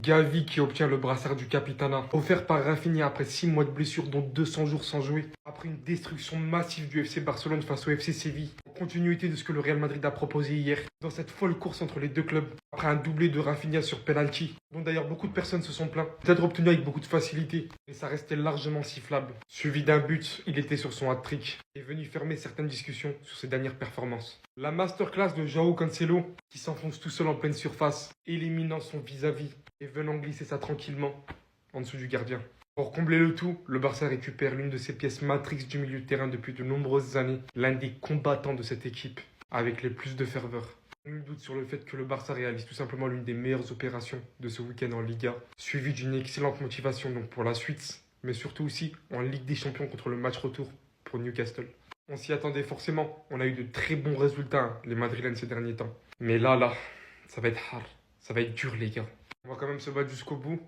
Gavi qui obtient le brassard du Capitana, offert par Rafinha après 6 mois de blessure dont 200 jours sans jouer. Après une destruction massive du FC Barcelone face au FC Séville, en continuité de ce que le Real Madrid a proposé hier, dans cette folle course entre les deux clubs, après un doublé de Rafinha sur penalty, dont d'ailleurs beaucoup de personnes se sont plaints, peut-être obtenu avec beaucoup de facilité, mais ça restait largement sifflable. Suivi d'un but, il était sur son hat-trick, et venu fermer certaines discussions sur ses dernières performances. La masterclass de João Cancelo, qui s'enfonce tout seul en pleine surface, éliminant son vis-à-vis et venant glisser ça tranquillement en dessous du gardien. Pour combler le tout, le Barça récupère l'une de ses pièces matrix du milieu de terrain depuis de nombreuses années, l'un des combattants de cette équipe, avec les plus de ferveur. Nul doute sur le fait que le Barça réalise tout simplement l'une des meilleures opérations de ce week-end en Liga, suivie d'une excellente motivation donc pour la suite, mais surtout aussi en Ligue des Champions contre le match retour pour Newcastle. On s'y attendait forcément, on a eu de très bons résultats, les Madrilènes ces derniers temps. Mais là, ça va être hard, ça va être dur les gars. On va quand même se battre jusqu'au bout,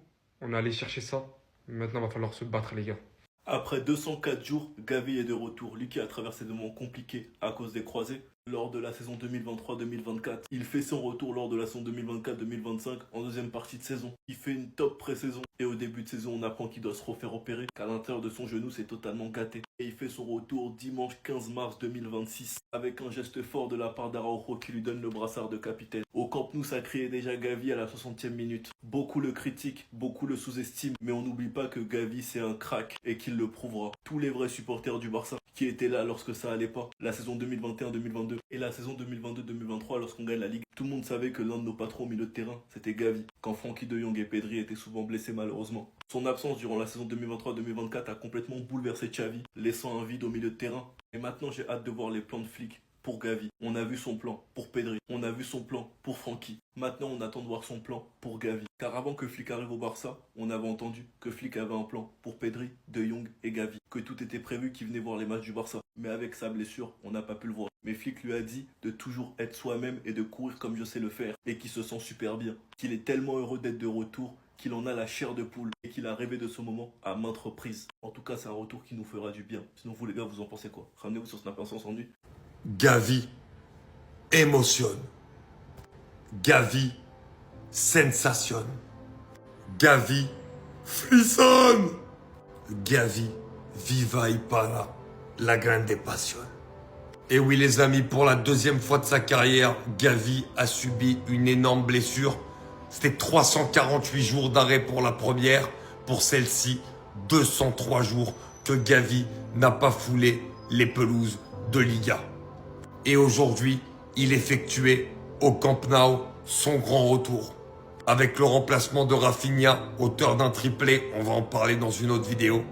on est allé chercher ça, maintenant il va falloir se battre les gars. Après 204 jours, Gavi est de retour. Lui qui a traversé des moments compliqués à cause des croisés lors de la saison 2023-2024. Il fait son retour lors de la saison 2024-2025 en deuxième partie de saison. Il fait une top pré-saison et au début de saison, on apprend qu'il doit se refaire opérer car l'intérieur de son genou s'est totalement gâté. Et il fait son retour dimanche 15 mars 2026 avec un geste fort de la part d'Araujo qui lui donne le brassard de capitaine. Au Camp Nou, ça criait déjà Gavi à la 60e minute. Beaucoup le critiquent, beaucoup le sous-estiment, mais on n'oublie pas que Gavi c'est un crack et qu'il le prouvera. Tous les vrais supporters du Barça qui étaient là lorsque ça allait pas, la saison 2021-2022 et la saison 2022-2023 lorsqu'on gagne la Ligue, tout le monde savait que l'un de nos patrons au milieu de terrain, c'était Gavi, quand Frenkie de Jong et Pedri étaient souvent blessés malheureusement. Son absence durant la saison 2023-2024 a complètement bouleversé Xavi, laissant un vide au milieu de terrain. Et maintenant j'ai hâte de voir les plans de Flick pour Gavi. On a vu son plan pour Pedri, on a vu son plan pour Frenkie. Maintenant on attend de voir son plan pour Gavi. Car avant que Flick arrive au Barça, on avait entendu que Flick avait un plan pour Pedri, De Jong et Gavi. Que tout était prévu qu'il venait voir les matchs du Barça. Mais avec sa blessure, on n'a pas pu le voir. Mais Flick lui a dit de toujours être soi-même et de courir comme je sais le faire. Et qu'il se sent super bien. Qu'il est tellement heureux d'être de retour, qu'il en a la chair de poule. Et qu'il a rêvé de ce moment à maintes reprises. En tout cas, c'est un retour qui nous fera du bien. Sinon vous les gars, vous en pensez quoi? Ramenez-vous sur Snap sans ennui. Gavi émotionne. Gavi sensation. Gavi frissonne. Gavi viva y para. La grande passion. Et oui les amis, pour la deuxième fois de sa carrière, Gavi a subi une énorme blessure. C'était 348 jours d'arrêt pour la première. Pour celle-ci, 203 jours que Gavi n'a pas foulé les pelouses de Liga. Et aujourd'hui, il effectuait au Camp Nou son grand retour. Avec le remplacement de Rafinha, auteur d'un triplé, on va en parler dans une autre vidéo.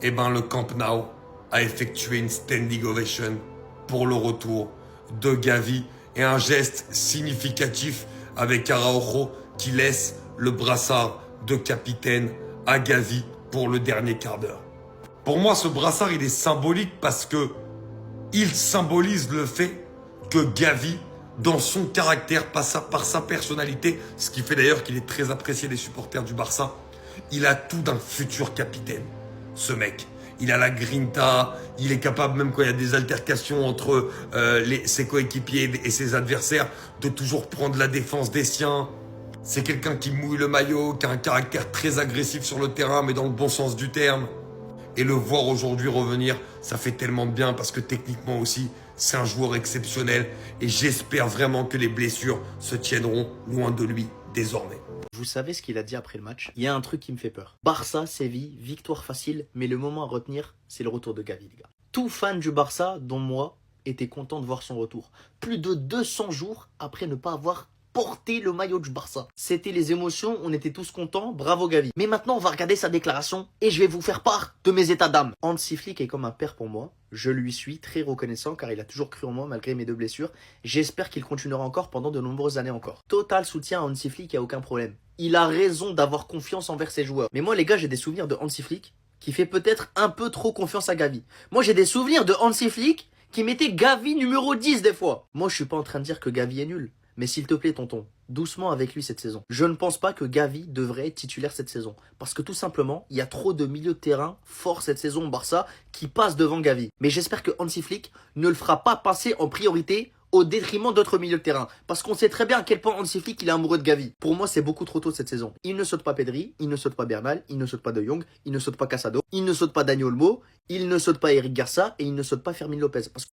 Et ben le Camp Nou a effectué une standing ovation pour le retour de Gavi. Et un geste significatif avec Araujo qui laisse le brassard de capitaine à Gavi pour le dernier quart d'heure. Pour moi, ce brassard, il est symbolique parce que il symbolise le fait que Gavi, dans son caractère, par sa personnalité, ce qui fait d'ailleurs qu'il est très apprécié des supporters du Barça, il a tout d'un futur capitaine, ce mec. Il a la grinta, il est capable, même quand il y a des altercations entre ses coéquipiers et ses adversaires, de toujours prendre la défense des siens. C'est quelqu'un qui mouille le maillot, qui a un caractère très agressif sur le terrain, mais dans le bon sens du terme. Et le voir aujourd'hui revenir, ça fait tellement de bien parce que techniquement aussi, c'est un joueur exceptionnel. Et j'espère vraiment que les blessures se tiendront loin de lui désormais. Vous savez ce qu'il a dit après le match? Il y a un truc qui me fait peur. Barça, Séville, victoire facile, mais le moment à retenir, c'est le retour de Gavi, les gars. Tout fan du Barça, dont moi, était content de voir son retour. Plus de 200 jours après ne pas avoir porter le maillot du Barça. C'était les émotions, on était tous contents, bravo Gavi. Mais maintenant on va regarder sa déclaration et je vais vous faire part de mes états d'âme. Hansi Flick est comme un père pour moi, je lui suis très reconnaissant car il a toujours cru en moi malgré mes 2 blessures. J'espère qu'il continuera encore pendant de nombreuses années encore. Total soutien à Hansi Flick, il n'y a aucun problème. Il a raison d'avoir confiance envers ses joueurs. Mais moi les gars, j'ai des souvenirs de Hansi Flick qui fait peut-être un peu trop confiance à Gavi. Moi j'ai des souvenirs de Hansi Flick qui mettait Gavi numéro 10 des fois. Moi je suis pas en train de dire que Gavi est nul. Mais s'il te plaît tonton, doucement avec lui cette saison. Je ne pense pas que Gavi devrait être titulaire cette saison. Parce que tout simplement, il y a trop de milieux de terrain forts cette saison au Barça qui passent devant Gavi. Mais j'espère que Hansi Flick ne le fera pas passer en priorité au détriment d'autres milieux de terrain. Parce qu'on sait très bien à quel point Hansi Flick il est amoureux de Gavi. Pour moi, c'est beaucoup trop tôt cette saison. Il ne saute pas Pedri, il ne saute pas Bernal, il ne saute pas De Jong, il ne saute pas Casado, il ne saute pas Dani Olmo, il ne saute pas Eric Garça et il ne saute pas Fermin Lopez. Parce